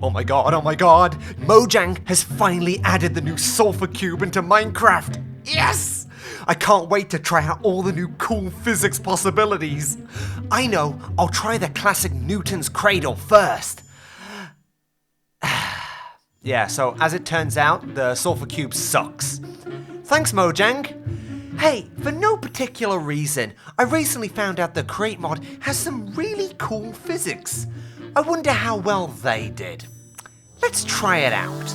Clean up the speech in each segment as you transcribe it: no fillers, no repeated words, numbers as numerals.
Oh my god, Mojang has finally added the new sulfur cube into Minecraft. Yes! I can't wait to try out all the new cool physics possibilities. I know, I'll try the classic Newton's cradle first. Yeah, so as it turns out, the sulfur cube sucks. Thanks, Mojang. Hey, for no particular reason, I recently found out the Create mod has some really cool physics. I wonder how well they did. Let's try it out.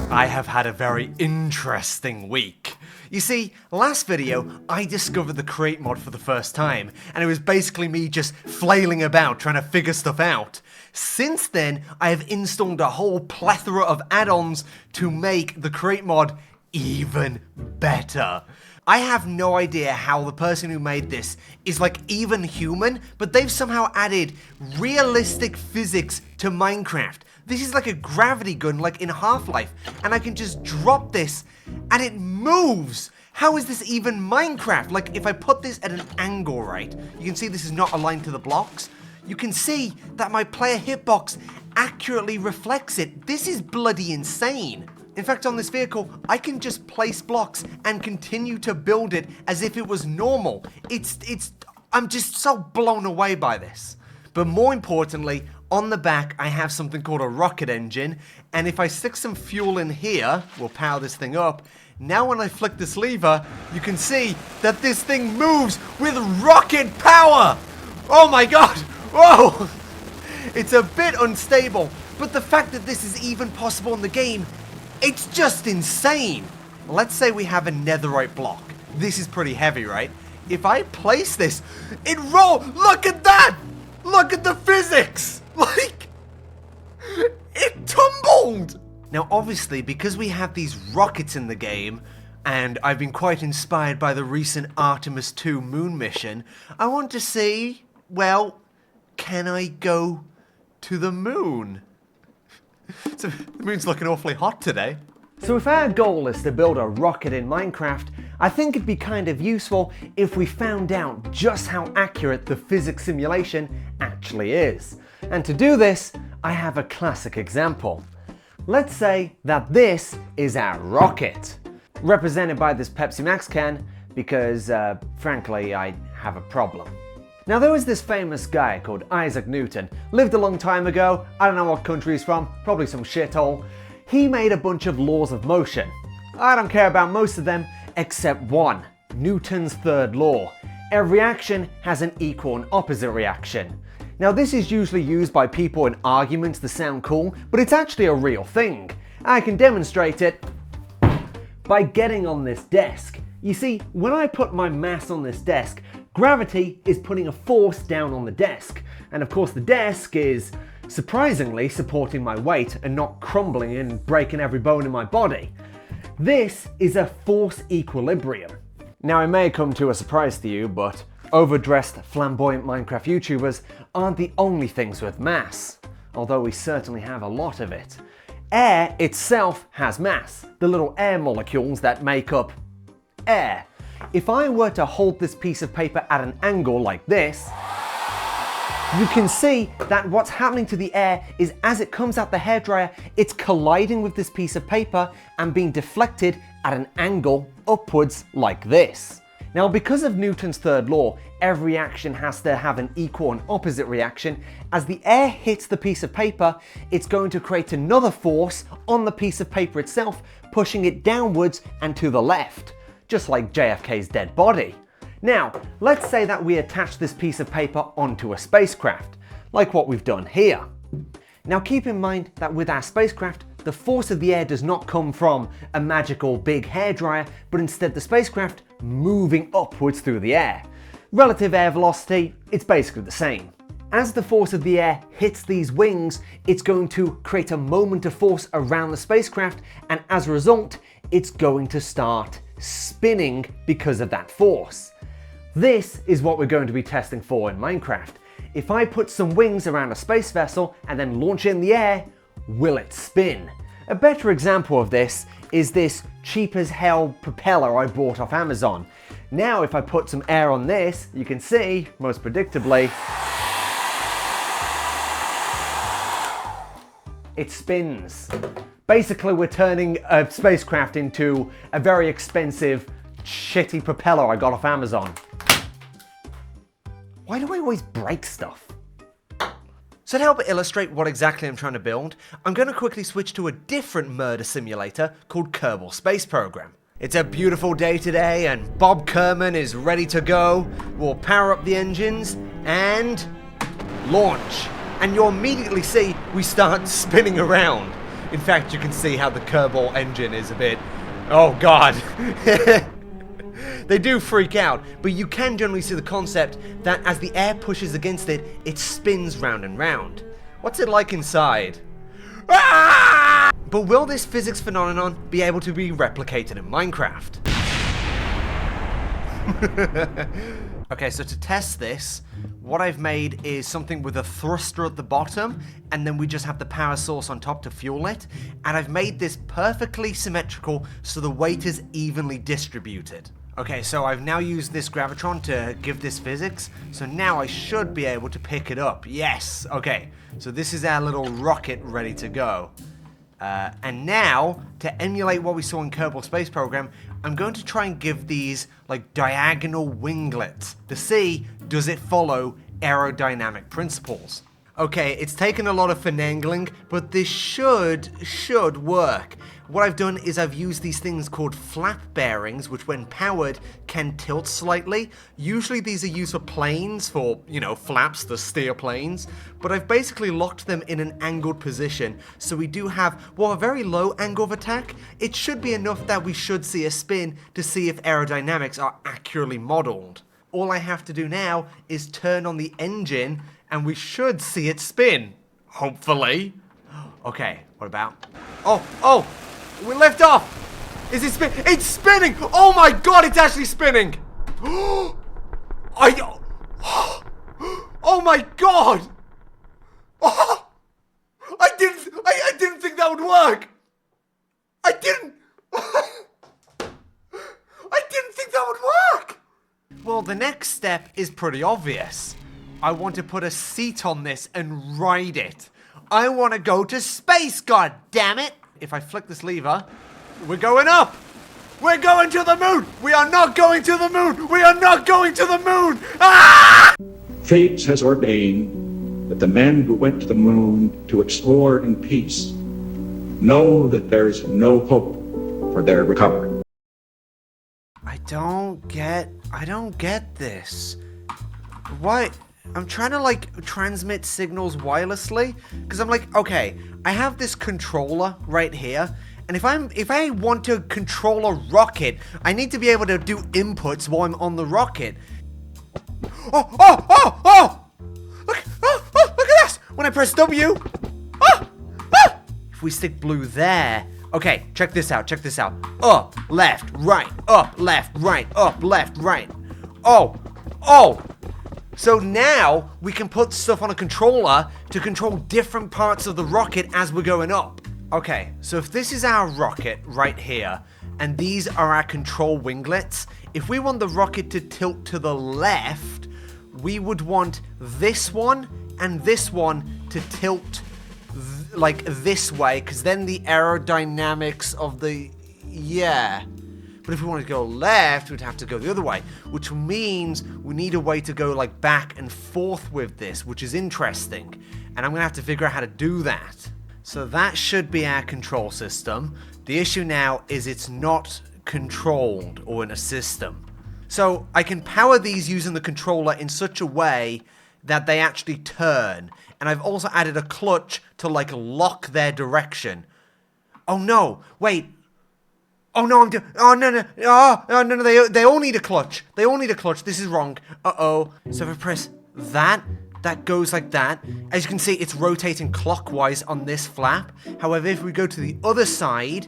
I have had a very interesting week. You see, last video, I discovered the Create mod for the first time, and it was basically me just flailing about trying to figure stuff out. Since then, I have installed a whole plethora of add-ons to make the Create mod even better. I have no idea how the person who made this is like even human, but they've somehow added realistic physics to Minecraft. This is like a gravity gun like in Half-Life, and I can just drop this and it moves. How is this even Minecraft? Like if I put this at an angle, right? You can see this is not aligned to the blocks. You can see that my player hitbox accurately reflects it. This is bloody insane. In fact, on this vehicle, I can just place blocks and continue to build it as if it was normal. I'm just so blown away by this. But more importantly, on the back, I have something called a rocket engine, and if I stick some fuel in here, we'll power this thing up. Now when I flick this lever, you can see that this thing moves with rocket power! Oh my god! Whoa! It's a bit unstable, but the fact that this is even possible in the game, it's just insane. Let's say we have a netherite block. This is pretty heavy, right? If I place this, it rolls. Look at that! Look at the physics! Like, it tumbled! Now, obviously, because we have these rockets in the game, and I've been quite inspired by the recent Artemis 2 moon mission, I want to see, well, can I go to the moon? So, the moon's looking awfully hot today. So if our goal is to build a rocket in Minecraft, I think it'd be kind of useful if we found out just how accurate the physics simulation actually is. And to do this, I have a classic example. Let's say that this is our rocket, represented by this Pepsi Max can, because frankly, I have a problem. Now there was this famous guy called Isaac Newton, lived a long time ago, I don't know what country he's from, probably some shithole. He made a bunch of laws of motion. I don't care about most of them, except one, Newton's third law. Every action has an equal and opposite reaction. Now this is usually used by people in arguments to sound cool, but it's actually a real thing. I can demonstrate it by getting on this desk. You see, when I put my mass on this desk, gravity is putting a force down on the desk, and of course the desk is surprisingly supporting my weight and not crumbling and breaking every bone in my body. This is a force equilibrium. Now it may come to a surprise to you, but overdressed, flamboyant Minecraft YouTubers aren't the only things with mass, although we certainly have a lot of it. Air itself has mass, the little air molecules that make up air. If I were to hold this piece of paper at an angle like this, you can see that what's happening to the air is as it comes out the hairdryer, it's colliding with this piece of paper and being deflected at an angle upwards like this. Now, because of Newton's third law, every action has to have an equal and opposite reaction. As the air hits the piece of paper, it's going to create another force on the piece of paper itself, pushing it downwards and to the left, just like JFK's dead body. Now, let's say that we attach this piece of paper onto a spacecraft, like what we've done here. Now keep in mind that with our spacecraft, the force of the air does not come from a magical big hairdryer, but instead the spacecraft moving upwards through the air. Relative air velocity, it's basically the same. As the force of the air hits these wings, it's going to create a moment of force around the spacecraft, and as a result, it's going to start spinning because of that force. This is what we're going to be testing for in Minecraft. If I put some wings around a space vessel and then launch it in the air, will it spin? A better example of this is this cheap as hell propeller I bought off Amazon. Now if I put some air on this, you can see, most predictably, it spins. Basically, we're turning a spacecraft into a very expensive, shitty propeller I got off Amazon. Why do I always break stuff? So to help illustrate what exactly I'm trying to build, I'm going to quickly switch to a different murder simulator called Kerbal Space Program. It's a beautiful day today and Bob Kerman is ready to go. We'll power up the engines and launch. And you'll immediately see we start spinning around. In fact, you can see how the Kerbal engine is a bit... oh god. They do freak out, but you can generally see the concept that as the air pushes against it, it spins round and round. What's it like inside? Ah! But will this physics phenomenon be able to be replicated in Minecraft? Okay, so to test this, what I've made is something with a thruster at the bottom, and then we just have the power source on top to fuel it. And I've made this perfectly symmetrical so the weight is evenly distributed. Okay, so I've now used this gravitron to give this physics, so now I should be able to pick it up. Yes! Okay, so this is our little rocket ready to go. And now, to emulate what we saw in Kerbal Space Program, I'm going to try and give these, like, diagonal winglets to see, does it follow aerodynamic principles? Okay, it's taken a lot of finagling, but this should work. What I've done is I've used these things called flap bearings, which when powered can tilt slightly. Usually these are used for planes, for, you know, flaps to steer planes. But I've basically locked them in an angled position, so we do have, well, a very low angle of attack. It should be enough that we should see a spin to see if aerodynamics are accurately modeled. All I have to do now is turn on the engine, and we should see it spin. Hopefully. Okay, what about? Oh! We left off! Is it spinning? It's spinning! Oh my god, it's actually spinning! Oh my god! Oh, I didn't think that would work! I didn't think that would work! Well, the next step is pretty obvious. I want to put a seat on this and ride it. I want to go to space, god damn it! If I flick this lever, we're going up! We're going to the moon! We are not going to the moon! We are not going to the moon! Ah! Fate has ordained that the men who went to the moon to explore in peace know that there is no hope for their recovery. I don't get this. Why? I'm trying to, like, transmit signals wirelessly, because I'm like, okay, I have this controller right here, and if I want to control a rocket, I need to be able to do inputs while I'm on the rocket. Oh! Look at this! When I press W, if we stick blue there, okay, check this out. Up, left, right, up, left, right, up, left, right. Oh! So now we can put stuff on a controller to control different parts of the rocket as we're going up. Okay, so if this is our rocket right here, and these are our control winglets, if we want the rocket to tilt to the left, we would want this one and this one to tilt like this way, because then the aerodynamics of the... yeah. But if we wanted to go left, we'd have to go the other way, which means we need a way to go like back and forth with this, which is interesting. And I'm going to have to figure out how to do that. So that should be our control system. The issue now is it's not controlled or in a system. So I can power these using the controller in such a way that they actually turn. And I've also added a clutch to like lock their direction. Oh no, wait. Oh no, no, they all need a clutch. This is wrong. Uh-oh. So if I press that goes like that. As you can see, it's rotating clockwise on this flap. However, if we go to the other side,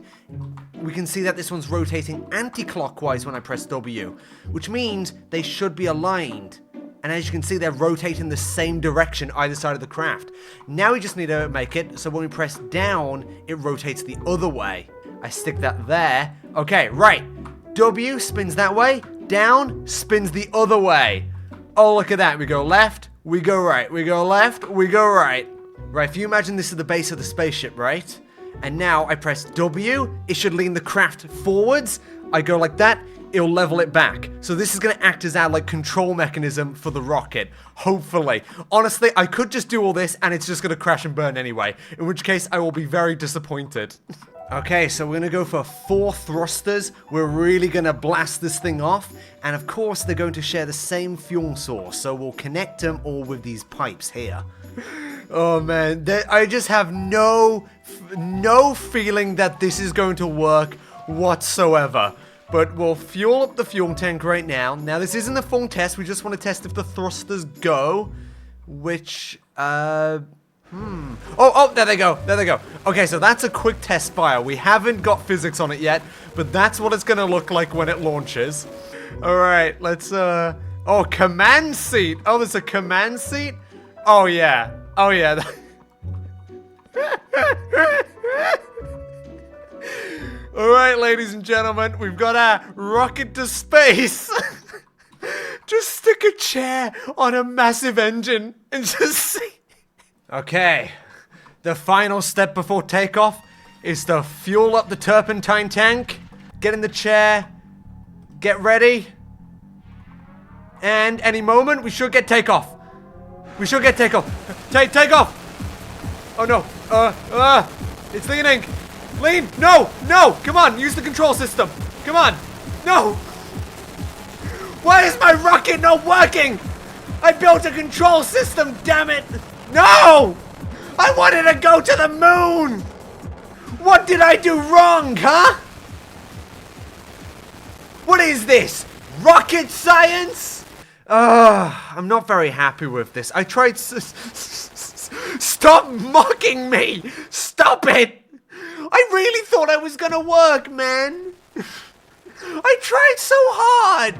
we can see that this one's rotating anti-clockwise when I press W, which means they should be aligned. And as you can see, they're rotating the same direction either side of the craft. Now we just need to make it so when we press down, it rotates the other way. I stick that there. Okay, right. W spins that way. Down spins the other way. Oh, look at that. We go left. We go right. We go left. We go right. Right, if you imagine this is the base of the spaceship, right? And now I press W, it should lean the craft forwards. I go like that, it'll level it back. So this is gonna act as our like control mechanism for the rocket, hopefully. Honestly, I could just do all this and it's just gonna crash and burn anyway, in which case I will be very disappointed. Okay, so we're gonna go for 4 thrusters. We're really gonna blast this thing off. And of course, they're going to share the same fuel source, so we'll connect them all with these pipes here. Oh man, I just have no feeling that this is going to work whatsoever. But we'll fuel up the fuel tank right now. Now, this isn't a full test. We just want to test if the thrusters go. Which, Oh, there they go. There they go. Okay, so that's a quick test fire. We haven't got physics on it yet, but that's what it's going to look like when it launches. All right, let's, Oh, command seat. Oh, there's a command seat? Oh, yeah. Oh, yeah. Alright, ladies and gentlemen, we've got our rocket to space. Just stick a chair on a massive engine and just see. Okay, the final step before takeoff is to fuel up the turpentine tank, get in the chair, get ready, and any moment we should get takeoff. We should get takeoff. Take off! Oh no, it's leaning! Lean! No! No! Come on! Use the control system! Come on! No! Why is my rocket not working? I built a control system, damn it! No! I wanted to go to the moon! What did I do wrong, huh? What is this? Rocket science? I'm not very happy with this. I tried Stop mocking me! Stop it! I really thought I was gonna work, man. I tried so hard.